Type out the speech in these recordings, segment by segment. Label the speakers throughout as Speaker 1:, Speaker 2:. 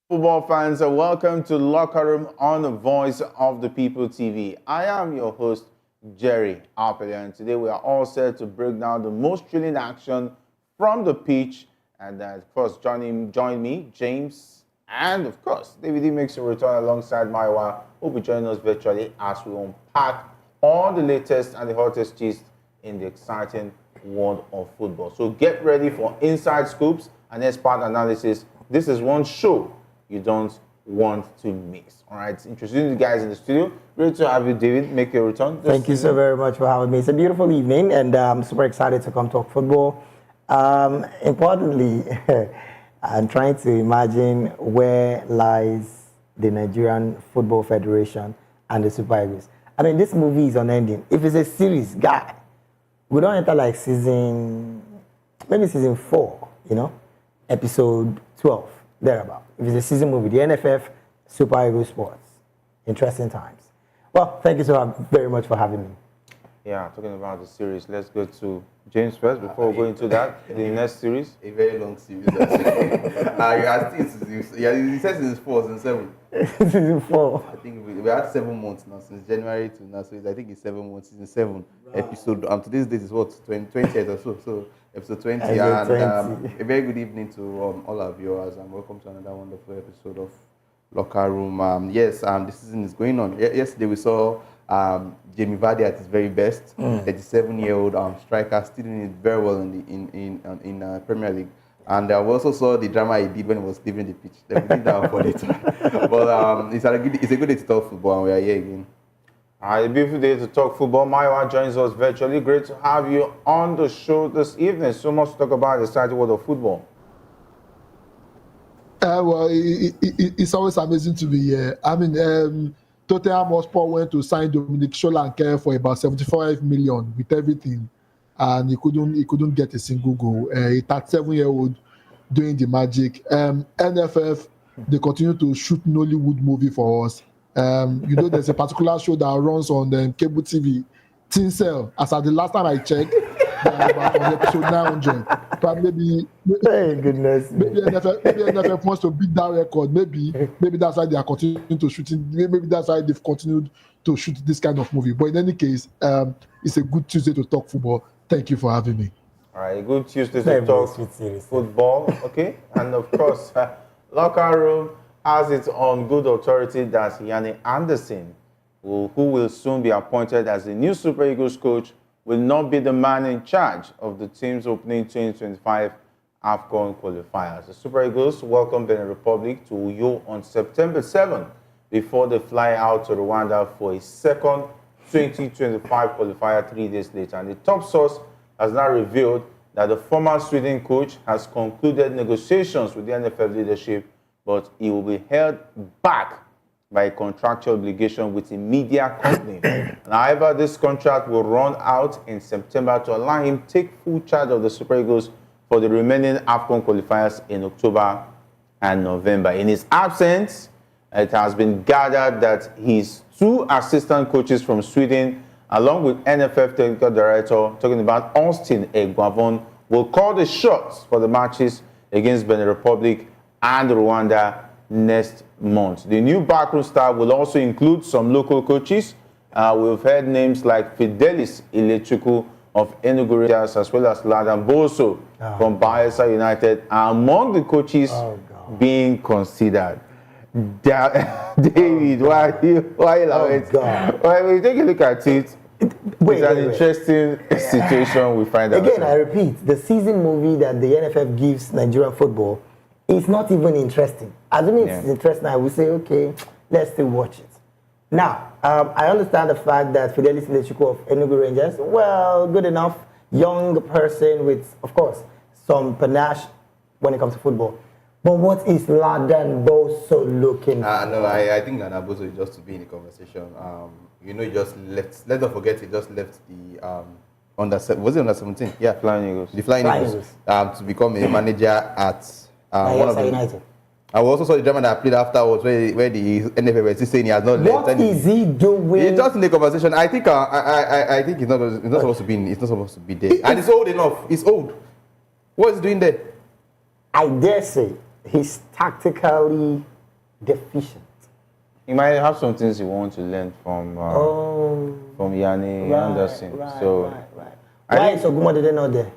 Speaker 1: Football fans, welcome to Locker Room on the Voice of the People TV. I am your host, Jerry Appelia, and today we are all set to break down the most thrilling action from the pitch. And of course, join me, James, and of course, David D makes a return alongside Maiwa, who will be joining us virtually as we unpack all the latest and the hottest gist in the exciting world of football. So get ready for inside scoops and expert analysis. This is one show you don't want to miss. All right, introducing the guys in the studio. Great to have you, David. Make your return.
Speaker 2: Thank you so very much for having me. It's a beautiful evening, and I'm super excited to come talk football. Importantly, I'm trying to imagine where lies the Nigerian Football Federation and the Super Eagles. I mean, this movie is unending. If it's a series, guy, we don't enter like maybe season 4, episode 12, thereabout. If it's a season movie, the NFF, Super Eagles Sports. Interesting times. Well, thank you so very much for having me.
Speaker 1: Yeah, talking about the series, let's go to James first before we go into that. The next series.
Speaker 3: A very long series. He says season 4, season 7.
Speaker 2: Season 4.
Speaker 3: I think we had 7 months now, since January to now. So I think it's 7 months, season 7 episode. Today's date is what, 20th or so. So episode 20. A very good evening to all our viewers, and welcome to another wonderful episode of Locker Room. This season is going on. Yesterday we saw Jamie Vardy at his very best, 37-year-old striker, still doing it very well in Premier League. And we also saw the drama he did when he was leaving the pitch. We did that for later. But it's a good day to talk football, and we are here again.
Speaker 1: A beautiful day to talk football. Maiwa joins us virtually. Great to have you on the show this evening. So much to talk about the exciting world of football.
Speaker 4: It's always amazing to be here. I mean, Tottenham Hotspur went to sign Dominic Solanke for about 75 million with everything, and he couldn't get a single goal. A 37-year-old doing the magic. NFF, they continue to shoot Nollywood movie for us. There's a particular show that runs on cable TV, Teen Cell. As at the last time I checked, they are about on episode 900. But maybe NFF wants to beat that record. Maybe that's why they are continuing to shoot it. Maybe that's why they've continued to shoot this kind of movie. But in any case, it's a good Tuesday to talk football. Thank you for having me.
Speaker 1: All right, good Tuesday to talk football. Okay, and of course, Locker Room has its own good authority. That's Janne Andersson, who will soon be appointed as the new Super Eagles coach, will not be the man in charge of the team's opening 2025 Afcon qualifiers. The Super Eagles welcome Benin Republic to Uyo on September 7th before they fly out to Rwanda for a second 2025 qualifier 3 days later. And the top source has now revealed that the former Sweden coach has concluded negotiations with the NFF leadership, but he will be held back by a contractual obligation with a media company. However, this contract will run out in September to allow him to take full charge of the Super Eagles for the remaining AFCON qualifiers in October and November. In his absence, it has been gathered that his 2 assistant coaches from Sweden, along with NFF technical director, talking about Austin Eguavon, will call the shots for the matches against Benin Republic and Rwanda next month. The new backroom staff will also include some local coaches. We've heard names like Fidelis Ilechukwu of Enugu Rangers, as well as Ladan Boso from Bayelsa United, are among the coaches being considered. David, why are you laughing? Well, when you take a look at it, it's an interesting situation we find out.
Speaker 2: Again, I repeat, the season movie that the NFF gives Nigerian football, it's not even interesting. Assuming it's interesting, I will say, okay, let's still watch it. Now, I understand the fact that Fidelis Ilechukwu of Enugu Rangers, well, good enough, young person with, of course, some panache when it comes to football. But what is Ladan Boso looking for?
Speaker 3: No, I think Ladan Boso is just to be in the conversation. He just left, let's not forget, he just left the was it under 17? Yeah,
Speaker 1: Flying Eagles.
Speaker 3: The Flying Eagles. To become a manager at one of the
Speaker 2: United.
Speaker 3: I also saw the drama that played afterwards where the NFF was still saying he has not left.
Speaker 2: What is he doing?
Speaker 3: He's just in the conversation. I think he's not supposed to be in, he's not supposed to be there. And it's old enough. It's old. What is he doing there?
Speaker 2: I dare say he's tactically deficient?
Speaker 1: He might have some things he wants to learn from Janne Andersson.
Speaker 2: Why is Ogumodede not there?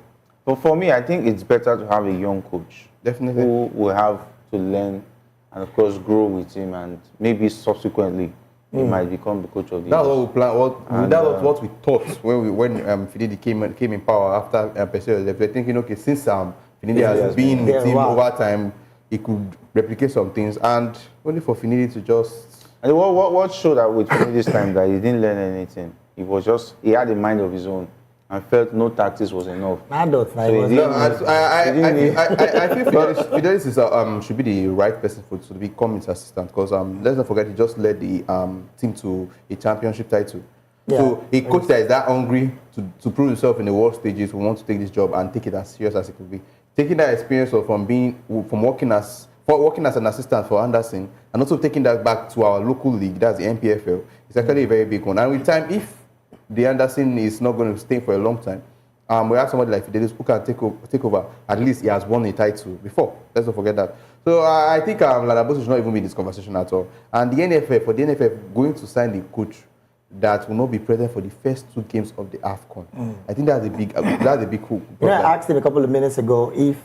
Speaker 1: But for me, I think it's better to have a young coach.
Speaker 3: Definitely.
Speaker 1: Who will have to learn and, of course, grow with him, and maybe subsequently he might become the coach of the
Speaker 3: That's what we planned. That was what we thought when Fidelis came in power after Pesero left. We're thinking, okay, since Fidelis has been with him over time, he could replicate some things, and only for Fidelis to just.
Speaker 1: And what showed that with Fidelis this time that he didn't learn anything. He had a mind of his own and felt no tactics was enough.
Speaker 2: I feel
Speaker 3: Fidelis should be the right person to become his assistant, because let's not forget he just led the team to a championship title. Yeah. So a coach that is that hungry to prove himself in the world stages will want to take this job and take it as serious as it could be. Taking that experience from working as an assistant for Anderson, and also taking that back to our local league, that's the NPFL, it's actually a very big one. And with time, if the Anderson is not going to stay for a long time, we have somebody like Fidelis who can take over. At least he has won a title before. Let's not forget that. So I think Ladaboso should not even be in this conversation at all. And the NFF going to sign the coach that will not be present for the first 2 games of the Afcon. I think that's a big hook.
Speaker 2: I asked him a couple of minutes ago if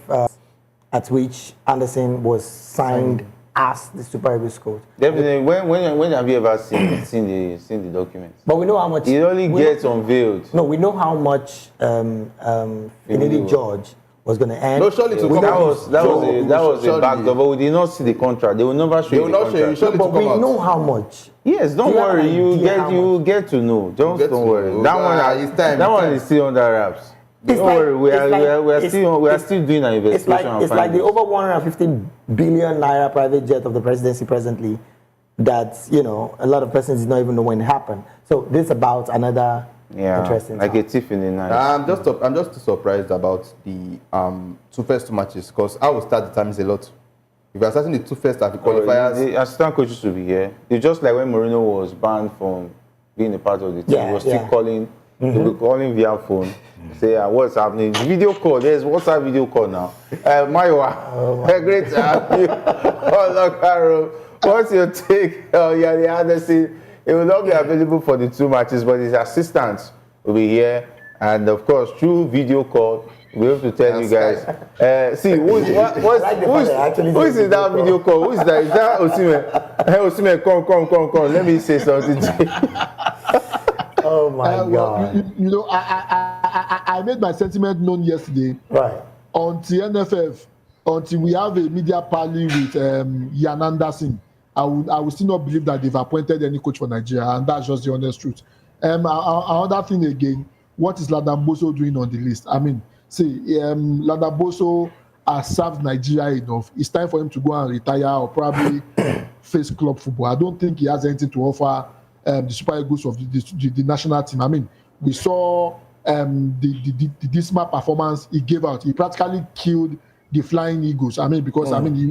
Speaker 2: at which Anderson was signed as the Super Eagles coach.
Speaker 1: Definitely. When have you ever seen the documents?
Speaker 2: But we know how much
Speaker 1: it only gets unveiled.
Speaker 2: No, we know how much Fidelis George was going to earn.
Speaker 3: No, surely
Speaker 1: that was a backdoor, but we did not see the contract. They will never show you the contract.
Speaker 2: But we know how much.
Speaker 1: Yes, don't worry. You get to know. Don't worry. That one is still under wraps. Don't worry, we are still doing an investigation.
Speaker 2: It's like the over 150 billion naira private jet of the presidency presently that, a lot of persons did not even know when it happened. So this is about another interesting
Speaker 1: like
Speaker 2: time.
Speaker 1: a thief in the night.
Speaker 3: I'm just surprised about the first 2 matches, because I will start determines a lot. If you are starting the 2 first at the qualifiers,
Speaker 1: the assistant coaches will be here. It's just like when Mourinho was banned from being a part of the team. He was still calling. He'll be calling via phone. Say, what's happening? Video call. There's WhatsApp video call now. Maiwa, great to have you. Locker room. What's your take? Janne Anderson. He will not be available for the 2 matches, but his assistants will be here. And of course, through video call, we have to tell you guys. See, who is in that video call? Who is that? Is that Osimhen? Hey, Osimhen, come. Let me say something to you.
Speaker 2: Oh my God!
Speaker 4: I made my sentiment known yesterday.
Speaker 2: Right.
Speaker 4: Until we have a media parley with Janne Anderson, I will still not believe that they've appointed any coach for Nigeria, and that's just the honest truth. Another thing again, what is Ladaboso doing on the list? I mean, see, Ladaboso has served Nigeria enough. It's time for him to go and retire or probably face club football. I don't think he has anything to offer the Super Eagles of the national team. I mean, we saw the dismal performance he gave out. He practically killed the Flying Eagles. I mean, because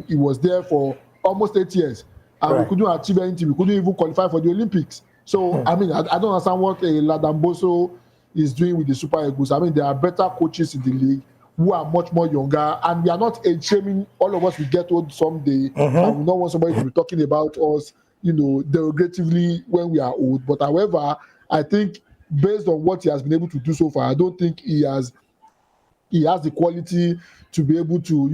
Speaker 4: he was there for almost 8 years, and we couldn't achieve anything. We couldn't even qualify for the Olympics. So I mean, I don't understand what Ladaboso is doing with the Super Eagles. I mean, there are better coaches in the league who are much more younger, and we are not age-shaming. All of us will get old someday, and we don't want somebody to be talking about us, derogatively when we are old. But however, I think based on what he has been able to do so far, I don't think he has the quality to be able to,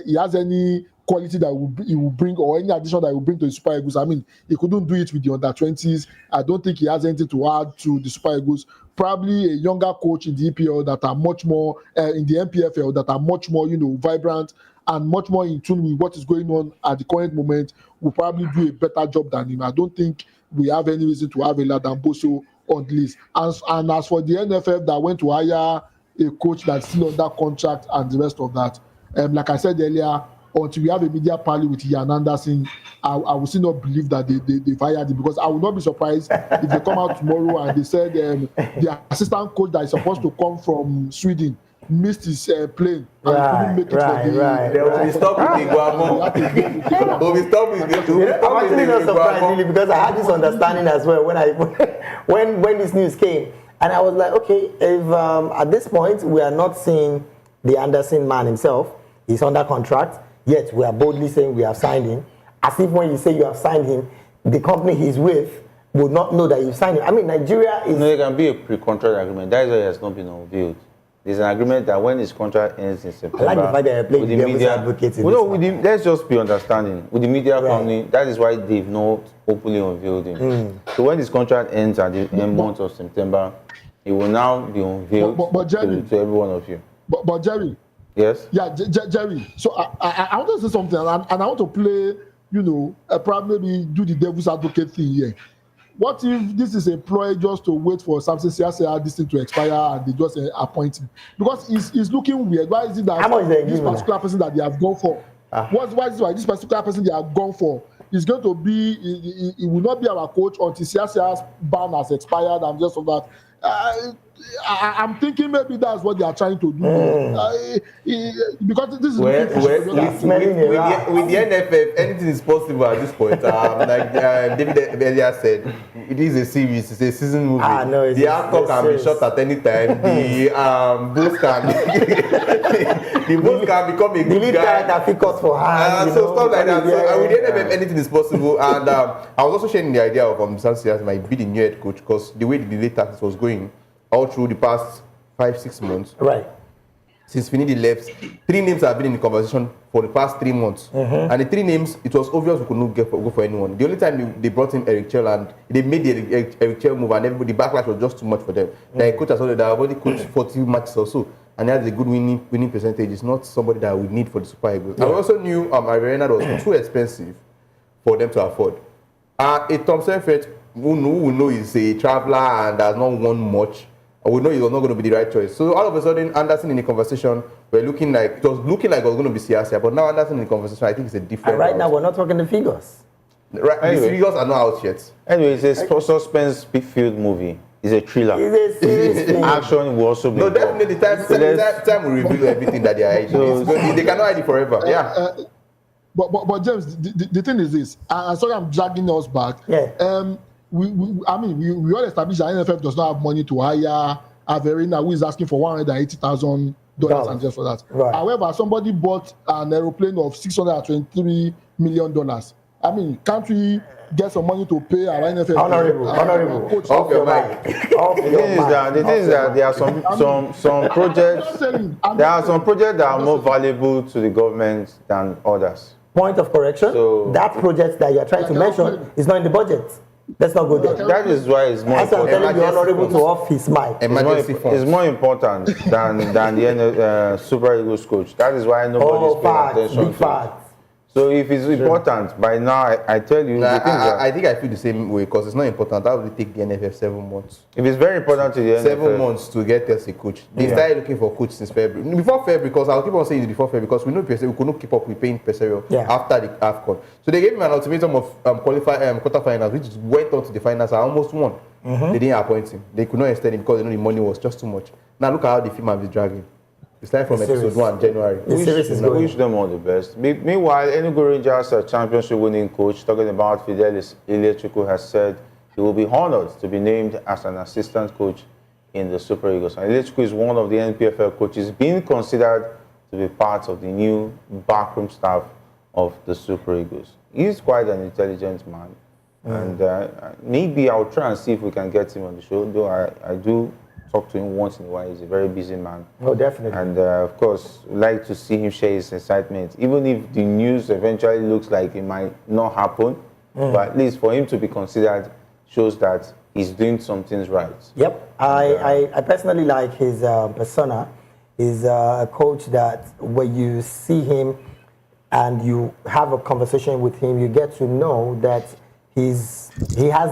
Speaker 4: he has any quality that he will bring, or any addition that he will bring to the Super Eagles. I mean, he couldn't do it with the under-20s. I don't think he has anything to add to the Super Eagles. Probably a younger coach in the EPL that are much more, in the NPFL, that are much more, vibrant and much more in tune with what is going on at the current moment will probably do a better job than him. I don't think we have any reason to have a Ladaboso on the list. And as for the NFF that went to hire a coach that's still under contract and the rest of that, like I said earlier, until we have a media parley with Janne Anderson, I will still not believe that they've hired him, because I will not be surprised if they come out tomorrow and they said the assistant coach that is supposed to come from Sweden missed his plane and couldn't make it for the.
Speaker 3: They will be stopped with the Guamo. We'll be stopped with the.
Speaker 2: I'm actually not surprised, really, because I had this understanding as well when this news came, and I was like, okay, if at this point we are not seeing the Anderson man himself, he's under contract, yet we are boldly saying we have signed him. as if when you say you have signed him, the company he's with would not know that you've signed him. I mean, Nigeria is...
Speaker 1: No, there can be a pre-contract agreement. That is why it has not been unveiled. There's an agreement that when his contract ends in September...
Speaker 2: I like the fact that you're playing the media advocate in this
Speaker 1: let's just be understanding. With the media company, that is why they've not openly unveiled him. So when his contract ends at the end month of September, it will now be unveiled to every one of you.
Speaker 4: But Jerry...
Speaker 1: Yes?
Speaker 4: Yeah, Jerry. So I want to say something, and I want to play, probably maybe do the devil's advocate thing here. What if this is employed just to wait for something this thing to expire and they just appoint him? Because it's looking weird. Why is it that this particular person that they have gone for? Why is it this particular person they have gone for is going to be, it will not be our coach until CRCR's ban has expired and just of that. I'm thinking maybe that's what they are trying to do. Because this is
Speaker 3: with the NFF, anything is possible at this point. Like David earlier said, it is a series, it's a season movie. The Afcon can be shot at any time. The both can become a good guy.
Speaker 2: For hand,
Speaker 3: so stuff like that. So with the NFF, anything is possible. And I was also sharing the idea of Sansias might be the new head coach because the way the delay tactics was going all through the past 5-6 months.
Speaker 2: Right.
Speaker 3: Since Finidi left, 3 names have been in the conversation for the past 3 months. And the 3 names, it was obvious we could not go for anyone. The only time they brought in Eric Chell and they made the Eric Chell move and everybody, the backlash was just too much for them. The coach has already coached 40 matches or so and he has a good winning percentage. It's not somebody that we need for the Super Eagles. I also knew Arena was too expensive for them to afford. A Tom Senfert, who know is a traveler and has not won much, we know it was not going to be the right choice. So all of a sudden, Anderson in the conversation, it was looking like it was going to be CRC, but now Anderson in the conversation, I think it's a different.
Speaker 2: And right now, we're not talking the figures.
Speaker 3: Right, anyway, the figures are not out yet.
Speaker 1: Anyway, it's a suspense field movie. It's a thriller.
Speaker 2: It's a serious
Speaker 1: action will also be.
Speaker 3: No, definitely. Time will reveal everything that they are hiding. They cannot hide it forever.
Speaker 4: But James, the thing is this. Sorry, I'm dragging us back.
Speaker 2: Yeah.
Speaker 4: We all established that NFF does not have money to hire Averina, who is asking for $180,000 and just for that.
Speaker 2: Right.
Speaker 4: However, somebody bought an aeroplane of $623 million. I mean, can't we get some money to pay our NFF?
Speaker 2: Honorable.
Speaker 3: Off your mic.
Speaker 1: The thing is that there are some projects. There are some projects that are more valuable to the government than others.
Speaker 2: Point of correction. So, that project that you are trying to mention is not in the budget. Let's not go there.
Speaker 1: That is why it's more important.
Speaker 2: I'm telling the honorable to off his mic.
Speaker 1: It's more important than the Super Eagles coach. That is why nobody is paying attention to it. So if it's important, by now I tell you,
Speaker 3: I think I feel the same way because it's not important. That would take the NFF 7 months.
Speaker 1: If it's very important to the NFF,
Speaker 3: 7 months to get us a coach. They started looking for a coach since February. Before February, because I'll keep on saying it before February, because we know we could not keep up with paying Peserio after the Afcon. So they gave him an ultimatum of quarterfinals, which went on to the finals and almost won. They didn't appoint him. They could not extend him because they know the money was just too much. Now look at how the film has been dragging. It's time from episode 1, January.
Speaker 1: We wish them all the best. Meanwhile, Enugu Rangers championship winning coach, talking about Fidelis Ilechukwu, has said he will be honored to be named as an assistant coach in the Super Eagles. And Ilechukwu is one of the NPFL coaches being considered to be part of the new backroom staff of the Super Eagles. He's quite an intelligent man. And maybe I'll try and see if we can get him on the show, though I do talk to him once in a while. He's a very busy man.
Speaker 2: Oh, definitely.
Speaker 1: And of course, like to see him share his excitement, even if the news eventually looks like it might not happen. But at least for him to be considered shows that he's doing some things right.
Speaker 2: Yep. I personally like his persona. He's a coach that when you see him and you have a conversation with him, you get to know that he has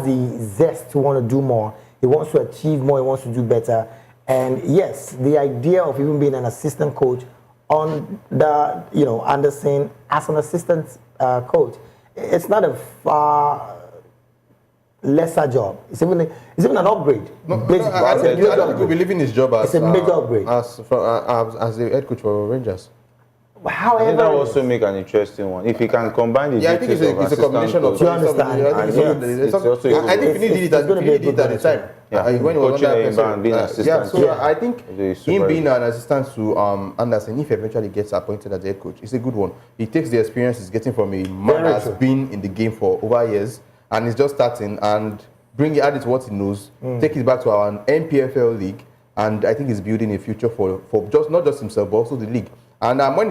Speaker 2: the zest to want to do more. He wants to achieve more, he wants to do better. And yes, the idea of even being an assistant coach on the, Anderson as an assistant coach, it's not a far lesser job. It's even an upgrade.
Speaker 3: I think he could be leaving his job as
Speaker 2: it's a major upgrade.
Speaker 3: As the head coach for Rangers.
Speaker 2: However,
Speaker 1: I think that also make an interesting one. If you can combine the
Speaker 3: I think it's a combination of.
Speaker 2: Do you understand?
Speaker 3: I think Fini did it at the time. When he was under pressure. Yeah, so I think him being an assistant to Anderson, if he eventually gets appointed as head coach, it's a good one. He takes the experience he's getting from a man that's been in the game for over years and is just starting and add it to what he knows, take it back to our NPFL league, and I think he's building a future for just not just himself but also the league. And when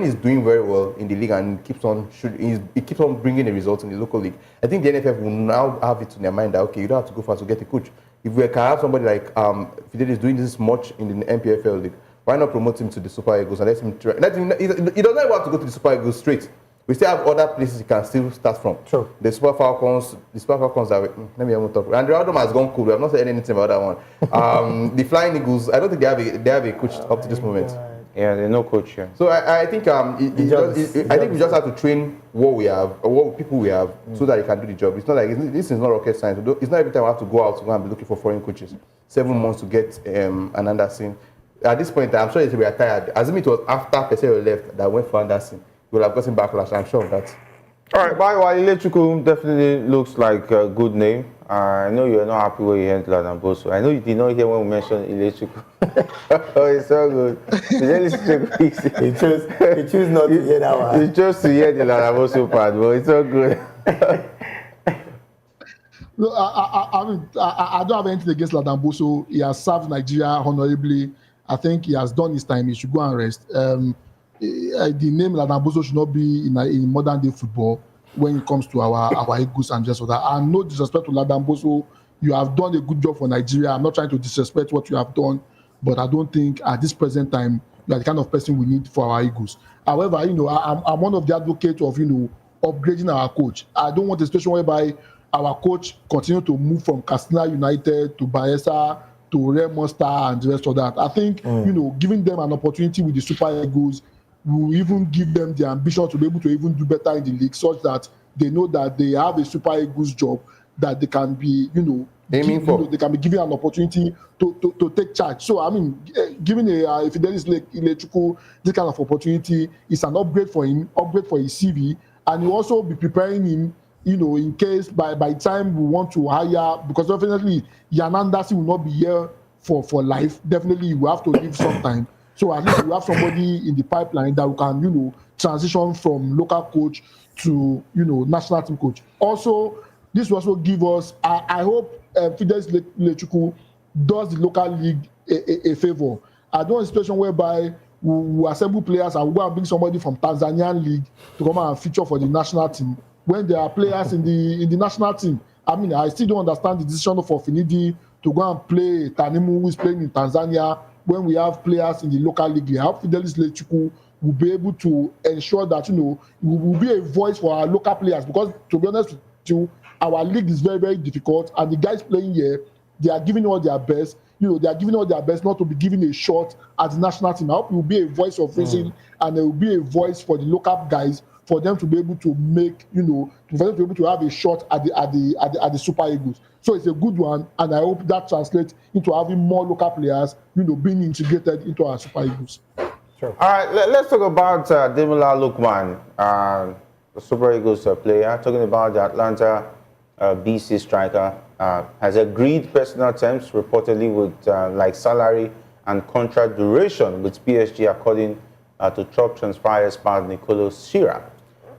Speaker 3: he's doing very well in the league and he keeps on bringing the results in the local league, I think the NFF will now have it in their mind that okay, you don't have to go far to get a coach. If we can have somebody like Fidelis doing this much in the NPFL league, why not promote him to the Super Eagles and let him try? He doesn't even have to go to the Super Eagles straight. We still have other places he can still start from.
Speaker 2: Sure.
Speaker 3: The Super Falcons that let me talk. And the other one has gone cool. We have not said anything about that one. The Flying Eagles, I don't think they have a coach up to this moment.
Speaker 1: Yeah, there's no coach here.
Speaker 3: So I think I think we just have to train what we have, or what people we have, so that he can do the job. It's not like this is not rocket science. It's not every time we have to go out to go and be looking for foreign coaches. 7 months to get an Anderson. At this point, I'm sure we are tired. Assuming it was after Pesero left that went for Anderson, we would have gotten backlash. I'm sure of that.
Speaker 1: All right, by the way, Ilechukwu definitely looks like a good name. I know you're not happy when you heard Ladamboso. I know you did not hear when we mentioned Ilechukwu. Oh, it's so good.
Speaker 2: He chose not to hear that one.
Speaker 1: He chose to hear the Ladamboso part, but it's so good.
Speaker 4: No, I don't have anything against Ladamboso. He has served Nigeria honorably. I think he has done his time. He should go and rest. The name Ladamboso should not be in modern day football when it comes to our Eagles and just that. And no disrespect to Ladamboso, you have done a good job for Nigeria. I'm not trying to disrespect what you have done, but I don't think at this present time you are the kind of person we need for our Eagles. However, I'm one of the advocates of upgrading our coach. I don't want a situation whereby our coach continue to move from Katsina United to Bayelsa to Red Monster and the rest of that. I think giving them an opportunity with the Super Eagles will even give them the ambition to be able to even do better in the league, such that they know that they have a Super Eagles job that they can be, aiming for. They can be given an opportunity to take charge. So, I mean, giving a Fidelis Ilechukwu this kind of opportunity is an upgrade for him, upgrade for his CV, and you also be preparing him, in case by the time we want to hire, because definitely Janne Andersson will not be here for life. Definitely, you will have to leave sometime. So at least we have somebody in the pipeline that we can, transition from local coach to, national team coach. Also, this will also give us, I hope Fidelis Ilechukwu does the local league a favor. I don't want a situation whereby we assemble players and we go and bring somebody from Tanzanian league to come and feature for the national team when there are players in the national team. I mean, I still don't understand the decision for Finidi to go and play Tanimu, who is playing in Tanzania, when we have players in the local league. I hope Fidelis Ilechukwu will be able to ensure that, we will be a voice for our local players, because to be honest with you, our league is very, very difficult, and the guys playing here, they are giving all their best. They are giving all their best not to be given a shot at the national team. I hope it will be a voice of reason, and there will be a voice for the local guys, for them to be able to make, for them to be able to have a shot at the Super Eagles. So it's a good one, and I hope that translates into having more local players, being integrated into our Super Eagles.
Speaker 1: Sure. All right, let's talk about Ademola Lookman, the Super Eagles player. Talking about the Atlanta BC striker, has agreed personal terms reportedly with salary and contract duration with PSG, according to top transfer expert Nicolo Sierra.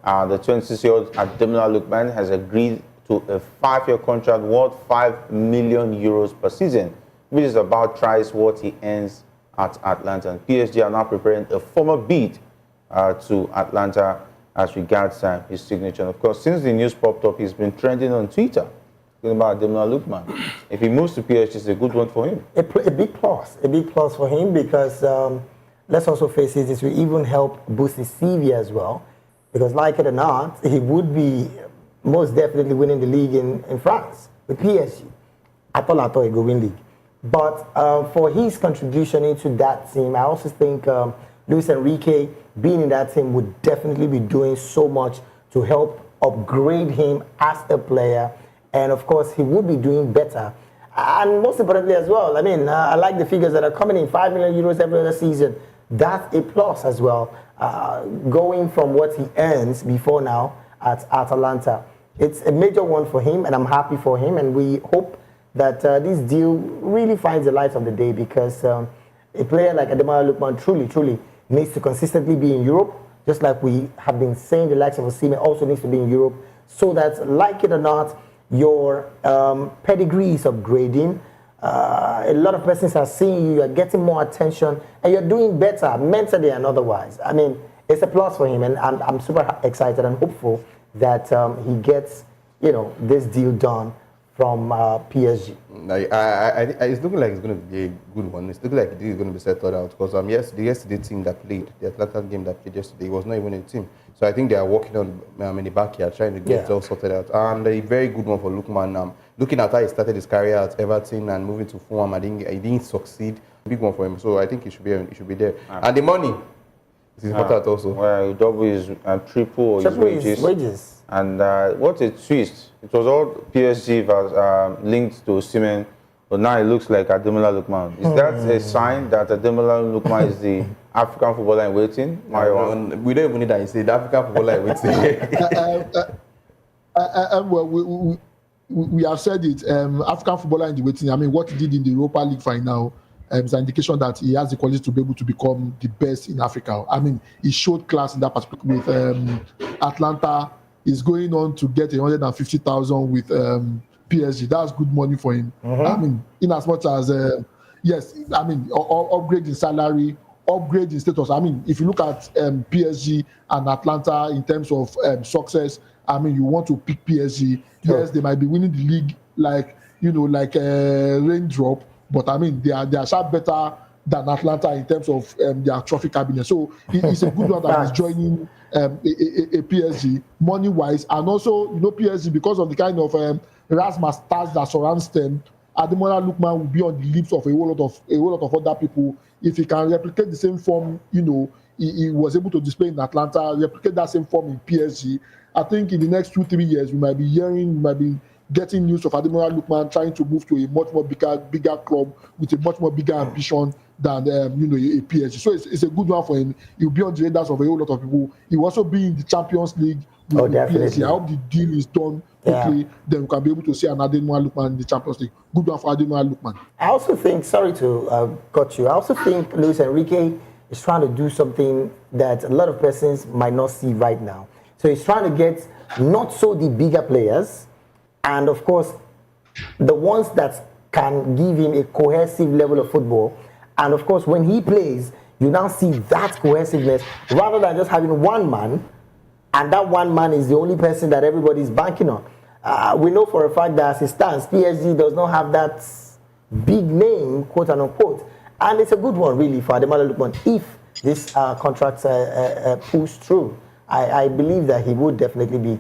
Speaker 1: The 26-year-old Ademola Lookman has agreed to a 5-year contract worth €5 million per season, which is about twice what he earns at Atlanta. And PSG are now preparing a formal bid to Atlanta as regards his signature. And of course, since the news popped up, he's been trending on Twitter talking about Ademola Lookman. If he moves to PSG, it's a good one for him.
Speaker 2: A big plus for him, because let's also face it, this will even help boost his CV as well. Because like it or not, he would be most definitely winning the league in France with PSG. I thought he would win league. But for his contribution into that team, I also think Luis Enrique being in that team would definitely be doing so much to help upgrade him as a player. And of course, he would be doing better. And most importantly as well, I mean, I like the figures that are coming in, €5 million every other season. That's a plus as well. going from what he earns before now at Atalanta. It's a major one for him, and I'm happy for him, and we hope that this deal really finds the light of the day, because a player like Ademola Lookman truly needs to consistently be in Europe, just like we have been saying the likes of Osimhen also needs to be in Europe, so that, like it or not, your pedigree is upgrading. A lot of persons are seeing you, you're getting more attention, and you're doing better mentally and otherwise. I mean, it's a plus for him, and I'm super excited and hopeful that he gets, this deal done from PSG.
Speaker 3: It's looking like it's going to be a good one. It's looking like it is going to be settled out, because the yesterday team that played, the Atlanta game that played yesterday, was not even a team. So I think they are working on in the backyard, trying to get it all sorted out. And a very good one for Lookman. Looking at how he started his career at Everton and moving to Fulham, I think he didn't succeed. Big one for him. So I think he should be there. And the money is important also.
Speaker 1: Well, double his triple his wages. And what a twist! It was all PSG was linked to Osimhen, but now it looks like Ademola Lookman. Is that a sign that Ademola Lookman is the African footballer in waiting?
Speaker 3: We don't even need that. You say the African footballer in waiting.
Speaker 4: Well, we have said it. African footballer in the waiting. I mean, what he did in the Europa League final is an indication that he has the quality to be able to become the best in Africa. I mean, he showed class in that particular with Atlanta. He's going on to get 150,000 with PSG. That's good money for him. I mean, in as much as yes, I mean, upgrade in salary, upgrade in status. I mean, if you look at PSG and Atlanta in terms of success, I mean, you want to pick PSG. Sure. Yes, they might be winning the league like a raindrop, but I mean, they are sharp better than Atlanta in terms of their trophy cabinet. So it's a good one that is joining a PSG money-wise, and also PSG, because of the kind of razzmatazz that surrounds them. Ademola Lookman will be on the lips of a whole lot of other people if he can replicate the same form. He was able to display in Atlanta, replicate that same form in PSG. I think in the next 2-3 years we might be getting news of Ademola Lookman trying to move to a much more bigger club with a much more bigger ambition than a PSG. So it's a good one for him. He'll be on the radars of a whole lot of people. He'll also be in the Champions League with PSG. I hope the deal is done quickly. Then we can be able to see an Ademola Lookman in the Champions League. Good one for Ademola Lookman.
Speaker 2: I also think, sorry to cut you, I also think Luis Enrique is trying to do something that a lot of persons might not see right now. So he's trying to get not so the bigger players, and of course, the ones that can give him a cohesive level of football. And of course, when he plays, you now see that cohesiveness rather than just having one man, and that one man is the only person that everybody is banking on. We know for a fact that as it stands, PSG does not have that big name, quote unquote, and it's a good one really for Ademola Lookman if this contract pulls through. I believe that he would definitely be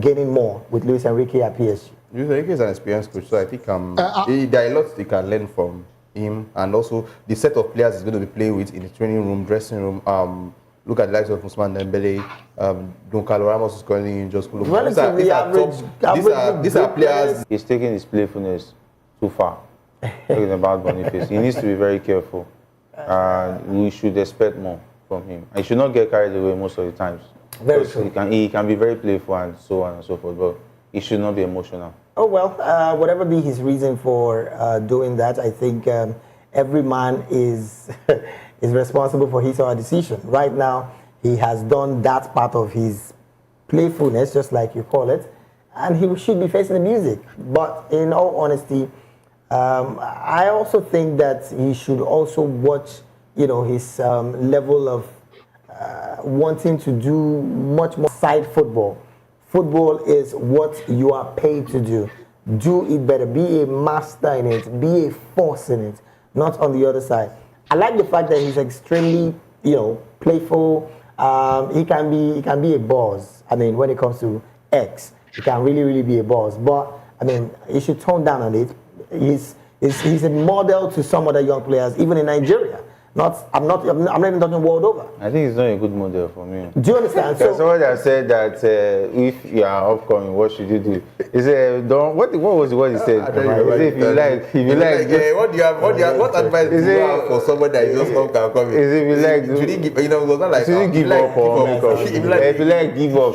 Speaker 2: gaining more with Luis Enrique at PSG.
Speaker 3: Luis Enrique is an experienced coach, so I think there are a lot they can learn from him, and also the set of players he's going to be playing with in the training room, dressing room. Look at the likes of Ousmane Dembele, Don Carlo Ramos is currently in just these are players.
Speaker 1: He's taking his playfulness too far. Talking about Boniface, he needs to be very careful. We should expect more from him. He should not get carried away most of the times.
Speaker 2: Very true.
Speaker 1: He can be very playful and so on and so forth, but he should not be emotional.
Speaker 2: Oh well, whatever be his reason for doing that, I think every man is is responsible for his or her decision. Right now, he has done that part of his playfulness, just like you call it, and he should be facing the music. But in all honesty, I also think that he should also watch, his level of wanting to do much more side football. Football is what you are paid to do. Do it better. Be a master in it. Be a force in it. Not on the other side. I like the fact that he's extremely, playful. He can be a boss. I mean, when it comes to X, he can really be a boss. But I mean, he should tone down on it. He's a model to some other young players, even in Nigeria. I'm not even talking world over.
Speaker 1: I think it's not a good model for me.
Speaker 2: Do you understand?
Speaker 1: There's someone that said that if you are upcoming, what should you do? He said, "Don't." What was what he said? He said, if you like,
Speaker 3: what advice do you have for someone that is just upcoming?
Speaker 1: Is if you like,
Speaker 3: should he give? You know, it was not like
Speaker 1: should you give up or make up? If you like, give up.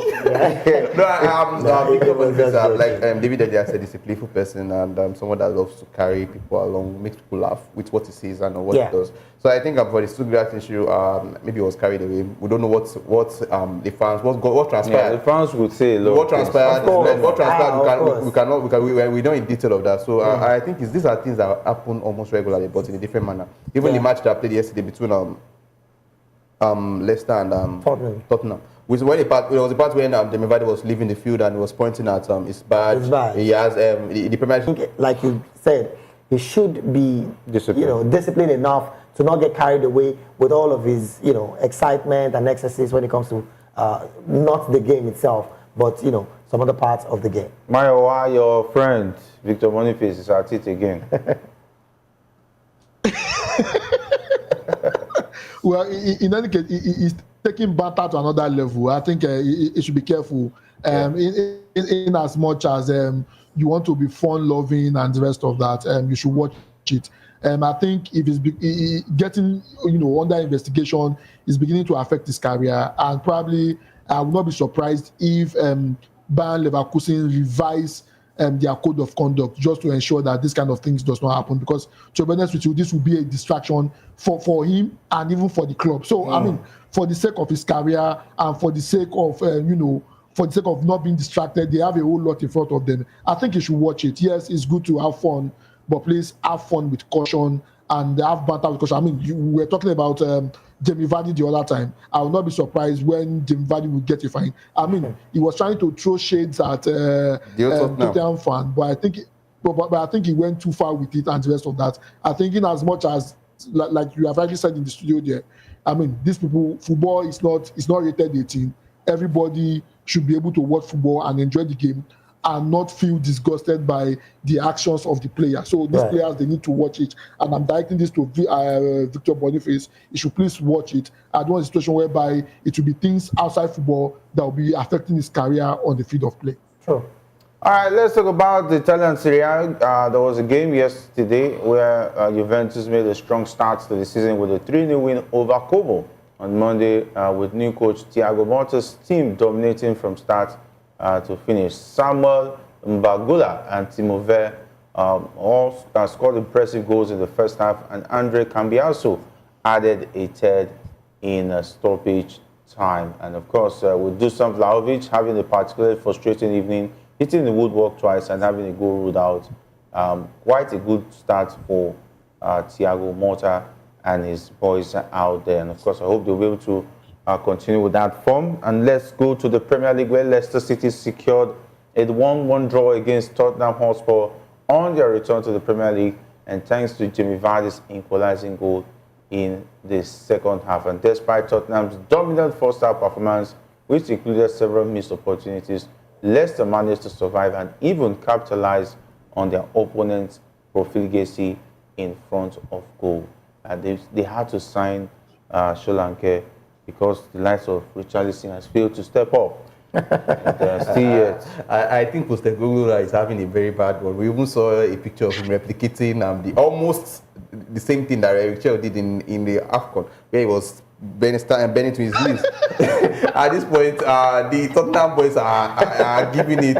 Speaker 3: No, I'm Victor Boniface. Like David Edia said, he's a playful person and someone that loves to carry people along, makes people laugh with what he says and what he does. So I think for the Stuttgart issue, maybe he was carried away. We don't know what the fans what transpired.
Speaker 1: Yeah, the fans would say, look,
Speaker 3: what transpired. We don't in detail of that. So I think these are things that happen almost regularly, but in a different manner. Even the match that I played yesterday between Leicester and Tottenham. Which when there was a part when Jamie Vardy was leaving the field and he was pointing at his badge. He has the Premier League.
Speaker 2: Like you said, he should be disciplined enough to not get carried away with all of his excitement and excesses when it comes to not the game itself, but some other parts of the game.
Speaker 1: Mayowa, your friend Victor Boniface is at it again.
Speaker 4: Well, in any case, he's taking banter to another level. I think he should be careful. In as much as you want to be fun-loving and the rest of that, you should watch it. I think if he's getting under investigation, is beginning to affect his career, and probably I would not be surprised if Bayern Leverkusen revise their code of conduct just to ensure that this kind of things does not happen. Because to be honest with you, this will be a distraction for him and even for the club. So I mean, for the sake of his career and for the sake of for the sake of not being distracted, they have a whole lot in front of them. I think you should watch it. Yes, it's good to have fun, but please have fun with caution and have banter with caution. I mean, we were talking about Jamie Vardy the other time. I will not be surprised when Jamie Vardy will get a fine. I mean, he was trying to throw shades at Tottenham fan, but I think I think he went too far with it and the rest of that. I think in as much as like you have already said in the studio there, I mean, these people, football is not rated 18. Everybody should be able to watch football and enjoy the game and not feel disgusted by the actions of the player. So these players, they need to watch it. And I'm directing this to Victor Boniface. He should please watch it. I don't want a situation whereby it will be things outside football that will be affecting his career on the field of play.
Speaker 2: Sure.
Speaker 1: All right, let's talk about the Italian Serie A. There was a game yesterday where Juventus made a strong start to the season with a 3-0 win over Como on Monday with new coach Thiago Motta's team dominating from start to finish. Samuel Mbagula and Timove all scored impressive goals in the first half, and Andre Cambiaso added a third in stoppage time. And of course, with Dusan Vlahovic having a particularly frustrating evening, hitting the woodwork twice and having a goal ruled out. Quite a good start for Thiago Motta and his boys out there. And of course, I hope they'll be able to continue with that form. And let's go to the Premier League, where Leicester City secured a 1-1 draw against Tottenham Hotspur on their return to the Premier League, and thanks to Jamie Vardy's equalizing goal in the second half. And despite Tottenham's dominant first-half performance, which included several missed opportunities, Leicester managed to survive and even capitalize on their opponent's profligacy in front of goal. They had to sign Solanke because the likes of Richarlison has failed to step up. Still yet.
Speaker 3: I think Postecoglou is having a very bad one. We even saw a picture of him replicating almost the same thing that Richard did in the Afcon, where he was bending to his knees. At this point, the Tottenham boys are giving him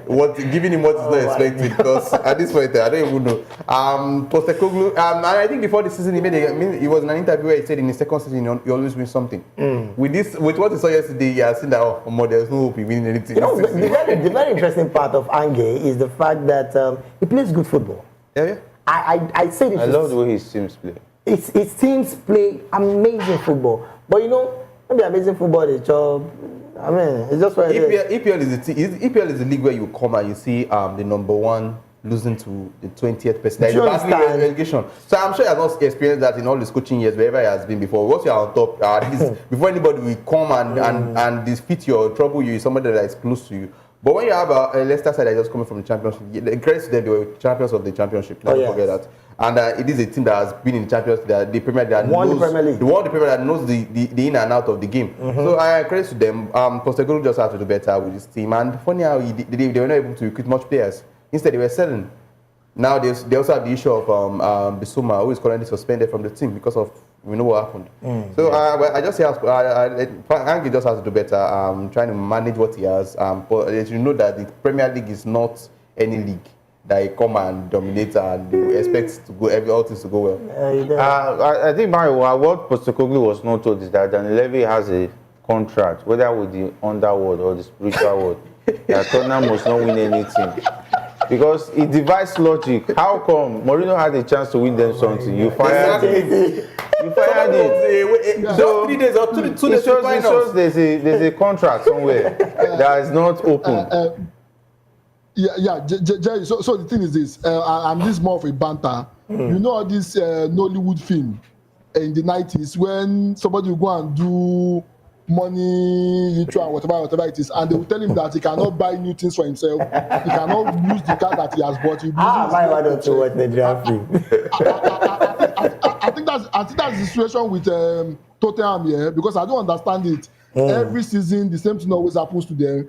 Speaker 3: what is not expected, because at this point, I don't even know. Postecoglou, and I think before the season, he was in an interview where he said in his second season he always wins something. With what he saw yesterday, he has seen that there's no hope in winning anything.
Speaker 2: The very interesting part of Ange is the fact that he plays good football.
Speaker 3: Yeah.
Speaker 1: I love the way his teams play.
Speaker 2: His teams play amazing football, but maybe amazing football is job. I mean, it's just what it is.
Speaker 3: EPL is the league where you come and you see the number one losing to the 20th person. Like relegation. So I'm sure he has not experienced that in all his coaching years, wherever he has been before. Once you are on top, before anybody will come and defeat you or trouble you, somebody that is close to you. But when you have a Leicester side that is just coming from the championship, the credit to them, they were champions of the championship. Never forget that. And it is a team that has been in the Champions League, the Premier League, that
Speaker 2: won
Speaker 3: knows
Speaker 2: the Premier League.
Speaker 3: The Premier League that knows the in and out of the game. So I credit to them. Postecoglou just have to do better with his team. And funny how they were not able to recruit much players. Instead, they were selling. Now they also have the issue of Bissouma, who is currently suspended from the team because of we know what happened. So I just say Ange just has to do better. Trying to manage what he has. But you know that the Premier League is not any league that you come and dominate and you expect to go all things to go well.
Speaker 1: I think what Postecoglou was not told is that Daniel Levy has a contract, whether with the underworld or the spiritual world, that Tottenham must not win anything. Because it devised logic. How come Mourinho had a chance to win them something? You fired him. You fired him.
Speaker 3: Just 3 days or 2 days to
Speaker 1: it shows there's a contract somewhere that is not open.
Speaker 4: Jerry. So the thing is this, and this is more of a banter. You know this Nollywood film in the 90s when somebody will go and do money ritual, whatever it is, and they will tell him that he cannot buy new things for himself. He cannot use the car that he has bought.
Speaker 2: Why don't you watch the draft film?
Speaker 4: I think that's the situation with Tottenham here, because I don't understand it. Every season, the same thing always happens to them.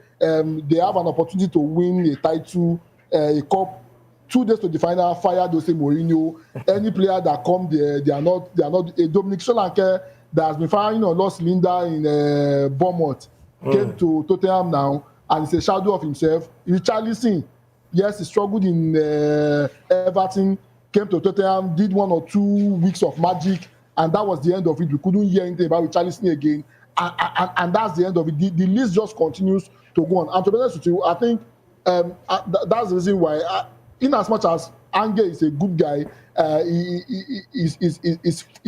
Speaker 4: They have an opportunity to win a title, a cup. 2 days to the final, fire Jose Mourinho. Any player that come there, they are not. A Dominic Solanke that has been firing on lost cylinder in Bournemouth came to Tottenham now, and it's a shadow of himself. Richarlison, yes, he struggled in Everton, came to Tottenham, did 1 or 2 weeks of magic, and that was the end of it. We couldn't hear anything about Richarlison again. And that's the end of it. The list just continues to go on. And to be honest with you, I think that's the reason why, in as much as Ange is a good guy, his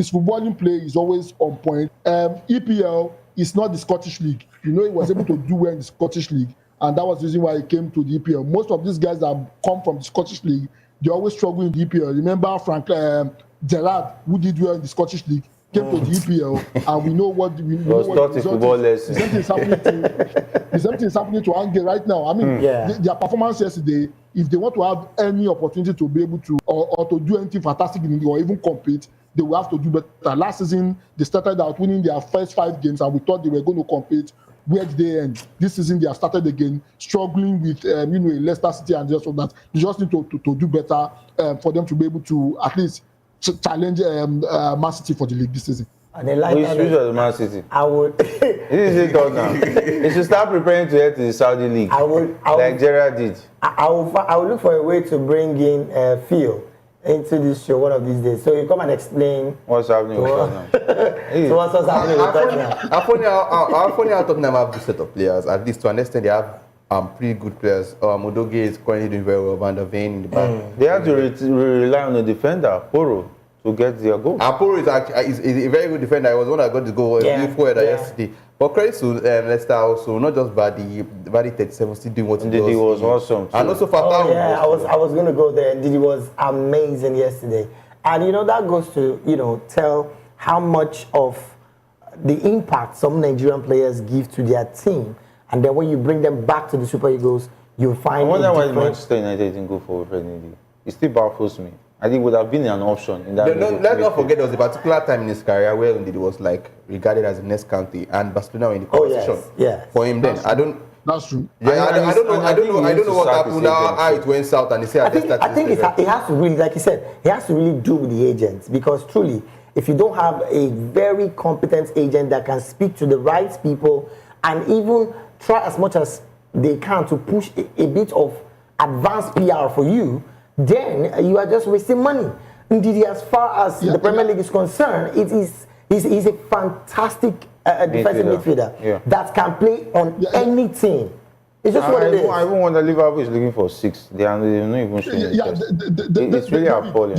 Speaker 4: footballing play is always on point. EPL is not the Scottish League. You know, he was able to do well in the Scottish League, and that was the reason why he came to the EPL. Most of these guys that come from the Scottish League, they always struggle in the EPL. Remember Frank Gerrard, who did well in the Scottish League, came to the EPL, and we know what the result is. The same thing is happening to Ange right now. I mean, their performance yesterday, if they want to have any opportunity to be able to or to do anything fantastic in the league or even compete, they will have to do better. Last season, they started out winning their first 5 games, and we thought they were going to compete. Where did they end? This season, they have started again, struggling with Leicester City and just all that. They just need to do better for them to be able to at least challenge Man City for the league this season.
Speaker 2: And they like
Speaker 1: Man City.
Speaker 2: I would.
Speaker 1: It is it done now. They should start preparing to head to the Saudi league. Like Gerrard did.
Speaker 2: I will look for a way to bring in Phil into this show one of these days. So you come and explain
Speaker 1: what's happening with Tottenham.
Speaker 2: So what's happening with Tottenham?
Speaker 3: How funny how Tottenham have this set of players. At least to understand, they have pretty good players. Odoge is currently doing very well. Van der Ven in the back.
Speaker 1: They have to rely on the defender, Poro, to get their goal.
Speaker 3: And Poro is a very good defender. He was one that got the goal yesterday. But credit to Leicester also, not just Badi 37 still doing what he does.
Speaker 1: He was awesome too.
Speaker 3: And also Fatah.
Speaker 2: I was going to go there. Didi was amazing yesterday. And that goes to tell how much of the impact some Nigerian players give to their team. And then when you bring them back to the Super Eagles, you find.
Speaker 1: I wonder why Manchester United didn't go for Wilfred Ndidi. It still baffles me. I think it would have been an option in that.
Speaker 3: Let's not forget there was a particular time in his career where Ndidi was regarded as the next county, and Barcelona were in the conversation for him. Then
Speaker 4: That's true.
Speaker 3: Yeah, I don't know what happened now. How it went south, and they say
Speaker 2: I think it has to really, like you said, it has to really do with the agents, because truly, if you don't have a very competent agent that can speak to the right people and even try as much as they can to push a bit of advanced PR for you, then you are just wasting money. Indeed, as far as the Premier League is concerned, he's a fantastic defensive midfielder that can play on any team. It's just what it is.
Speaker 1: I even wonder Liverpool is looking for 6. They are not even showing it's really appalling.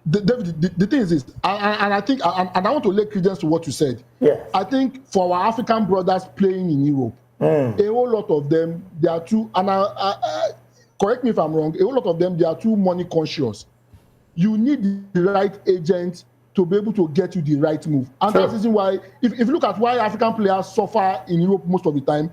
Speaker 4: The thing is this, and I think, and I want to lay credence to what you said.
Speaker 2: Yes.
Speaker 4: I think for our African brothers playing in Europe, a whole lot of them, they are too, and correct me if I'm wrong, a whole lot of them, they are too money conscious. You need the right agent to be able to get you the right move. And that's the reason why, if you look at why African players suffer in Europe most of the time,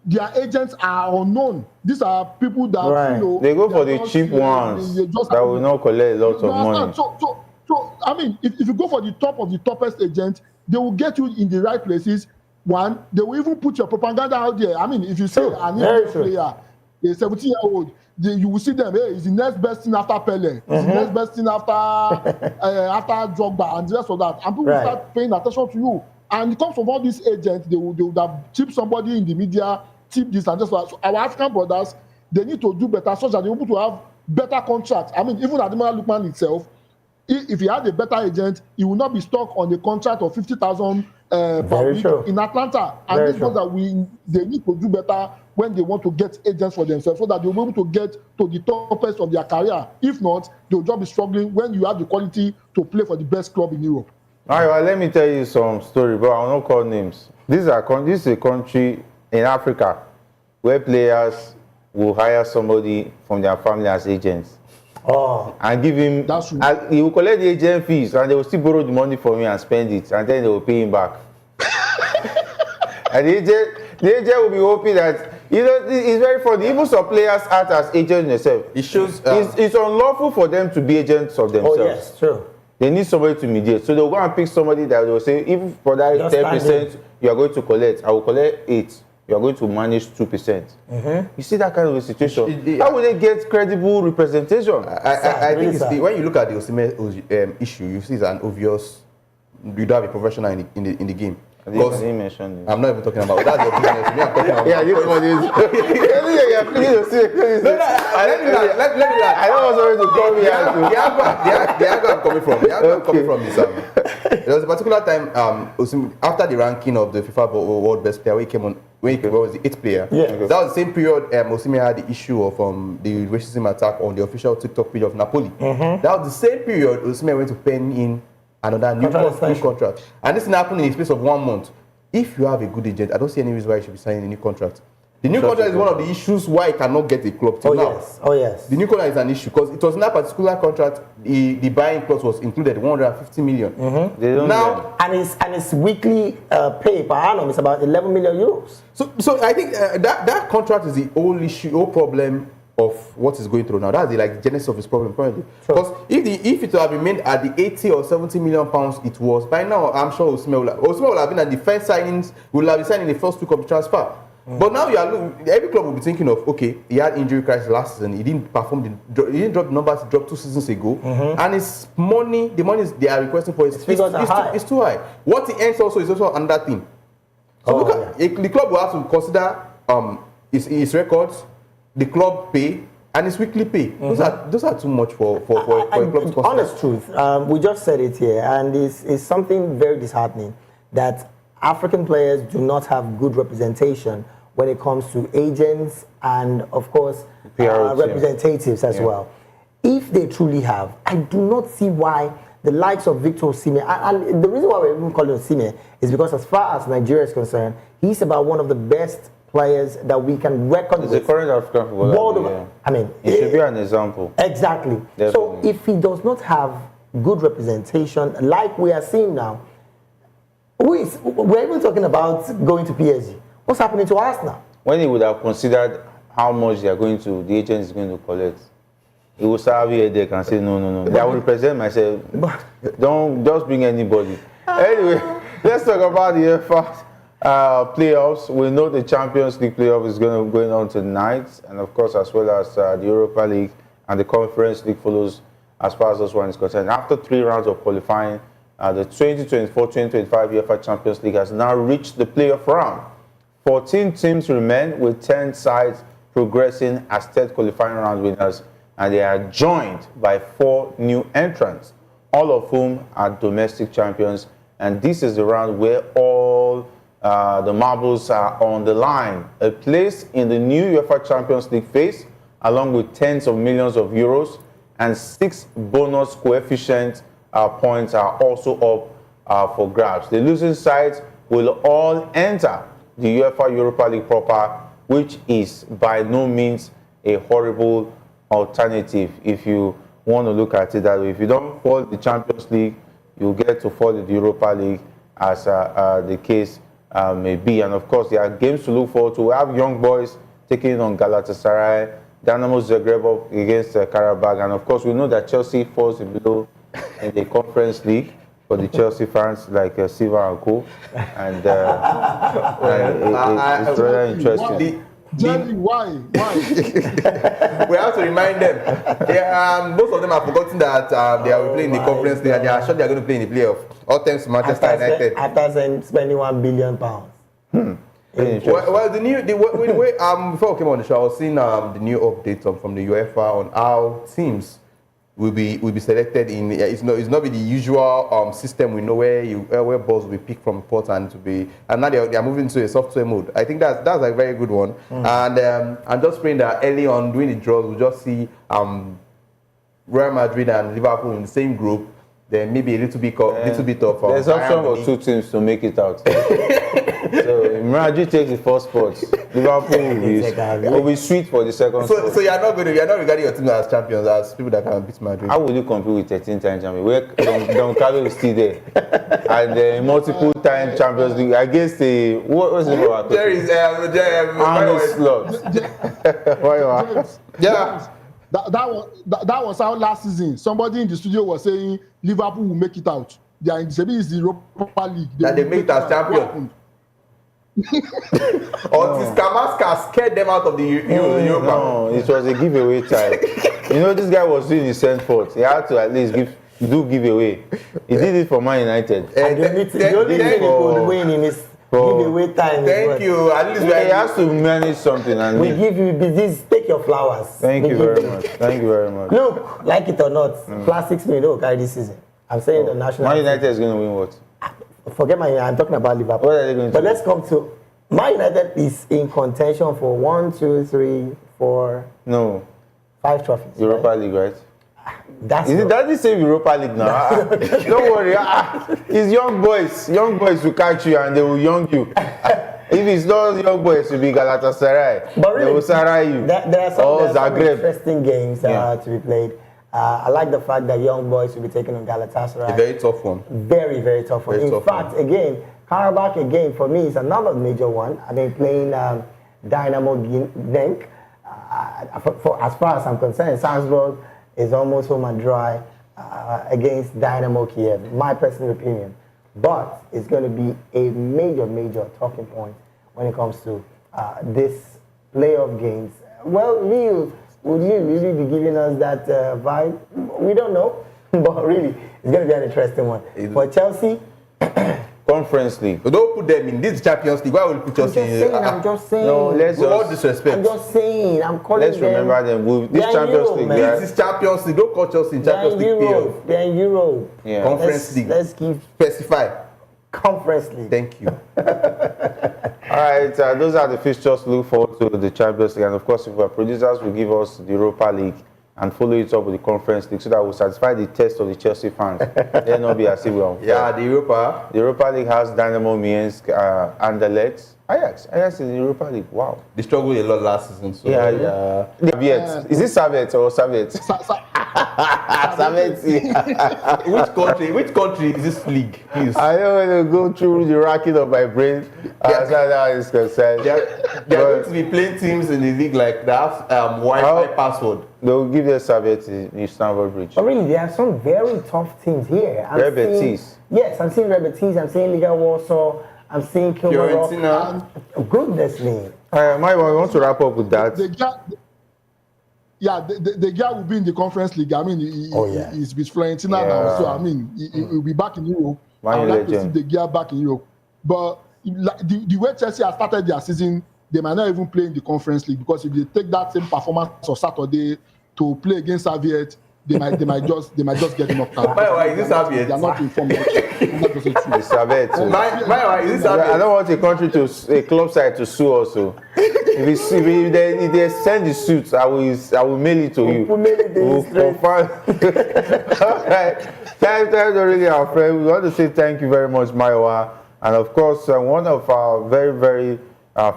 Speaker 4: their agents are unknown. These are people that
Speaker 2: Right.
Speaker 4: you know
Speaker 1: They go for
Speaker 4: are
Speaker 1: the
Speaker 4: just,
Speaker 1: cheap ones
Speaker 4: they just
Speaker 1: that will not collect lots
Speaker 4: you
Speaker 1: of money.
Speaker 4: understand? So I mean, if you go for the top of the toppest agent, they will get you in the right places. One, they will even put your propaganda out there. I mean, if you say
Speaker 2: True.
Speaker 4: an
Speaker 2: Very
Speaker 4: NBA
Speaker 2: true.
Speaker 4: player, a 17-year-old, you will see them. Hey, he's the next best thing after Pele. He's the next best thing after after Drogba and the rest of that. And people will
Speaker 2: Right.
Speaker 4: start paying attention to you. And it comes from all these agents. They would have tipped somebody in the media, tip this and just like so our African brothers. They need to do better so that they're able to have better contracts. I mean, even Admiral Lookman itself, if he had a better agent, he will not be stuck on a contract of 50,000 per
Speaker 2: Very
Speaker 4: week
Speaker 2: true.
Speaker 4: in Atlanta. And
Speaker 2: Very
Speaker 4: this goes
Speaker 2: true.
Speaker 4: that they need to do better when they want to get agents for themselves so that they'll be able to get to the toppest of their career. If not, they'll just be struggling when you have the quality to play for the best club in Europe.
Speaker 1: All right, well, let me tell you some story, but I will not call names. This is a country in Africa where players will hire somebody from their family as agents.
Speaker 2: Oh,
Speaker 1: And give him,
Speaker 4: That's true.
Speaker 1: and he will collect the agent fees and they will still borrow the money from him and spend it, and then they will pay him back. And the agent will be hoping that, you know, it's very funny. Even some players act as agents themselves.
Speaker 3: It shows.
Speaker 1: It's unlawful for them to be agents of themselves.
Speaker 2: oh yes, true.
Speaker 1: They need somebody to mediate. So they'll go and pick somebody that will say, even for that
Speaker 2: Just
Speaker 1: 10% you are going to collect, I will collect 8%. You are going to manage 2%. You see that kind of a situation. How will they get credible representation?
Speaker 3: I
Speaker 2: really
Speaker 3: think
Speaker 2: sad.
Speaker 3: when you look at the Osimhen issue, you see it's an obvious. You don't have a professional in the game.
Speaker 1: I didn't mention it.
Speaker 3: I'm not even talking about that's your business. Me, I'm talking about.
Speaker 1: Yeah, this one is. Let me I don't want somebody to call me out.
Speaker 3: The angle I'm coming from. The angle I'm coming from is there was a particular time Osimhen, after the ranking of the FIFA World Best Player, when he was the 8th player.
Speaker 2: Yeah.
Speaker 3: That was the same period Osimhen had the issue of the racism attack on the official TikTok page of Napoli. That was the same period Osimhen went to pen in another new contract. And this thing happened in the space of 1 month. If you have a good agent, I don't see any reason why you should be signing a new contract. The new contract is one of the issues why he cannot get a club till now.
Speaker 2: Yes. Oh yes.
Speaker 3: The new contract is an issue because it was in that particular contract the buying clause was included 150 million.
Speaker 1: They don't
Speaker 2: Now and his weekly pay per annum is about 11 million euros.
Speaker 3: So I think that contract is the whole problem of what is going through now. That's the genesis of his problem currently. Because if it had remained at the 80 or 70 million pounds it was, by now I'm sure Osimhen will have been at the first signings, will have been signing the first week of the transfer. But now every club will be thinking of, okay, he had injury crisis last season, he didn't perform, he didn't drop the numbers he dropped 2 seasons ago, and his money, the money they are requesting for is too high. What he earns also is also another thing. So the club will have to consider his records, the club pay, and his weekly pay. Those are too much for a club to consider.
Speaker 2: Honest truth, we just said it here, and it's something very disheartening that African players do not have good representation when it comes to agents and, of course, representatives as well. If they truly have, I do not see why the likes of Victor Osimhen, and the reason why we're even calling Osimhen is because as far as Nigeria is concerned, he's about one of the best players that we can reckon with.
Speaker 1: He's a current African footballer.
Speaker 2: I mean,
Speaker 1: he should be an example.
Speaker 2: Exactly.
Speaker 1: Definitely.
Speaker 2: So if he does not have good representation, like we are seeing now, we're even talking about going to PSG. What's happening to Arsenal?
Speaker 1: When he would have considered how much the agent is going to collect, he will start having a headache and say, no. I will represent myself. Don't just bring anybody. Anyway, let's talk about the FA playoffs. We know the Champions League playoff is going on tonight, and of course, as well as the Europa League and the Conference League follows as far as those one is concerned. After 3 rounds of qualifying, the 2024-2025 UEFA Champions League has now reached the playoff round. 14 teams remain, with 10 sides progressing as third qualifying round winners, and they are joined by 4 new entrants, all of whom are domestic champions. And this is the round where all the marbles are on the line. A place in the new UEFA Champions League phase, along with tens of millions of euros, and 6 bonus coefficient points are also up for grabs. The losing sides will all enter the UEFA Europa League proper, which is by no means a horrible alternative if you want to look at it that way. If you don't fall the Champions League, you get to fall in the Europa League, as the case may be. And of course, there are games to look forward to. We have young boys taking on Galatasaray, Dynamo Zagreb up against Karabakh, and of course, we know that Chelsea falls below in the Conference League for the Chelsea fans like Silva and Co. And it's rather interesting.
Speaker 4: Janne, why?
Speaker 3: We have to remind them. Most of them have forgotten that they are playing in the Conference League and they are sure they are going to play in the playoff. All thanks to Manchester United.
Speaker 2: After spending £1 billion.
Speaker 3: Well, before I came on the show, I was seeing the new update from the UEFA on how teams will be selected in. It's not be the usual system we know where balls will be picked from pot and now they are moving to a software mode. I think that's a very good one. And I'm just praying that early on during the draws we'll just see Real Madrid and Liverpool in the same group. Then maybe a little bit of.
Speaker 1: There's option for 2 teams to make it out. So Madrid takes the first spot. Liverpool will be sweet for the second spot.
Speaker 3: So you're not regarding your team as champions, as people that can beat Madrid.
Speaker 1: How will you compete with 13-time champion? Where Don Carlos is still there, and multiple-time Champions League against the what's the name of our
Speaker 3: Jerry's
Speaker 1: Arnold Slot.
Speaker 4: Yeah. That was how last season somebody in the studio was saying Liverpool will make it out. They are in the Europa League.
Speaker 3: They make it as champion. Until Skamaska scared them out of the Europa.
Speaker 1: No, it was a giveaway time. This guy was doing his sent forth. He had to at least give away. He did it for Man United.
Speaker 2: The only thing he could win in his giveaway time.
Speaker 3: Thank you. At least
Speaker 1: he has to manage something. And
Speaker 2: we give you this. Take your flowers.
Speaker 1: Thank you very much. Thank you very much.
Speaker 2: Look, like it or not, plastics may not carry this season. I'm saying the national.
Speaker 1: Man United is going to win what?
Speaker 2: Forget Man United. I'm talking about Liverpool.
Speaker 1: What are they going to do?
Speaker 2: But let's come to Man United is in contention for 1, 2, 3, 4.
Speaker 1: No.
Speaker 2: 5 trophies.
Speaker 1: Europa League, right?
Speaker 2: That's
Speaker 1: Is it does it say Europa League now? Don't worry. It's young boys. Young boys will catch you and they will young you. If it's not young boys, it will be Galatasaray.
Speaker 2: But really,
Speaker 1: they will Sarai you.
Speaker 2: There are some interesting games to be played. I like the fact that young boys will be taking on Galatasaray.
Speaker 3: A very tough one.
Speaker 2: Very, very tough one. In fact, again, Karabakh again for me is another major one. I've been playing Dynamo Genk. As far as I'm concerned, Salzburg is almost home and dry against Dynamo Kiev, my personal opinion. But it's going to be a major, major talking point when it comes to this playoff games. Well, would you really be giving us that vibe? We don't know, but really, it's going to be an interesting one. For Chelsea,
Speaker 1: Conference League.
Speaker 3: But don't put them in this Champions League. Why would you put Chelsea in?
Speaker 2: I'm just saying.
Speaker 1: No, let's
Speaker 3: with all disrespect.
Speaker 2: I'm just saying. I'm calling
Speaker 1: Let's remember them. This Champions League.
Speaker 3: This is Champions League. Don't call Chelsea in Champions League.
Speaker 2: Europe. They're in Europe.
Speaker 1: Yeah.
Speaker 3: Conference League.
Speaker 2: Let's give
Speaker 3: specify.
Speaker 2: Conference League.
Speaker 3: Thank you.
Speaker 1: All right, those are the fixtures to look forward to the Champions League. And of course, if our producers will give us the Europa League and follow it up with the Conference League so that we'll satisfy the test of the Chelsea fans. They'll not be as if we're unfair.
Speaker 3: Yeah, the Europa.
Speaker 1: The Europa League has Dynamo Minsk, Anderlecht. Ajax is in the Europa League. Wow.
Speaker 3: They struggled a lot last season. So
Speaker 1: Saviet. Is it Saviet or Saviet? Saviet.
Speaker 3: Which country is this league? Please.
Speaker 1: I don't want to go through the racking of my brain as far as that is concerned.
Speaker 3: They're going to be playing teams in the league like that Wi-Fi password.
Speaker 1: They'll give their Saviet in Stamford Bridge.
Speaker 2: But really, there are some very tough teams here.
Speaker 1: Real Betis.
Speaker 2: Yes, I'm seeing Real Betis. I'm seeing Liga Warsaw. I'm seeing
Speaker 3: Fiorentina.
Speaker 2: Goodness me.
Speaker 1: Mike, I want to wrap up with that.
Speaker 4: The guy will be in the Conference League. I mean, he's with Fiorentina now, so I mean, he will be back in Europe. I would like to see the gear back in Europe. But the way Chelsea has started their season, they might not even play in the Conference League because if they take that same performance on Saturday to play against Saviet, they might just get knocked out.
Speaker 3: Why is this Saviet?
Speaker 4: They are not informed.
Speaker 1: It's Saviet.
Speaker 3: Is this Saviet?
Speaker 1: I don't want a club side to sue also. If they send the suits, I will mail it to you. We'll confirm. All right. Time already, our friend. We want to say thank you very much, Maiwa. And of course, one of our very, very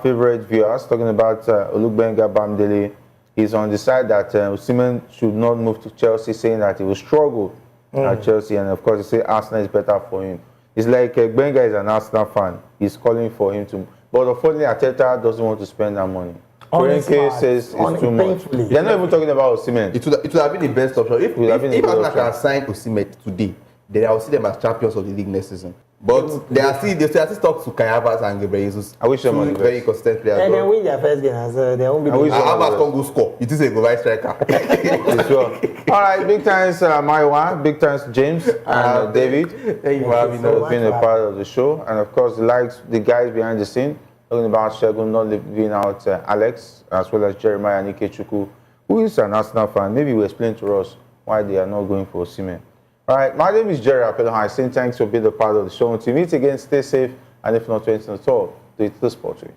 Speaker 1: favorite viewers, talking about Lookman Bamdele, is on the side that Osimhen should not move to Chelsea, saying that he will struggle at Chelsea. And of course, he said Arsenal is better for him. It's like Benga is an Arsenal fan. He's calling for him to, but unfortunately, Arteta doesn't want to spend that money. Kroenke says it's too much. They're not even talking about Osimhen.
Speaker 3: It would have been the best option. If Arsenal can sign Osimhen today, then I will see them as champions of the league next season. But they still talk to Kai Havertz and Gabriel Jesus.
Speaker 1: I wish them all the
Speaker 3: very consistent players.
Speaker 2: And then win their first game as they won't be.
Speaker 3: Havertz can go score. It is a good right striker.
Speaker 1: Sure. All right, big thanks, Maiwa. Big thanks, James and David.
Speaker 3: Thank you for having us.
Speaker 1: Being a part of the show, and of course, the guys behind the scene. Talking about Shegun, not leaving out Alex, as well as Jeremiah and Ilechukwu, who is an Arsenal fan. Maybe you explain to us why they are not going for Osimhen. All right, my name is Jerry Apelahai, saying thanks for being a part of the show. Until we meet again, stay safe, and if not, 20 at all, do it the sport way.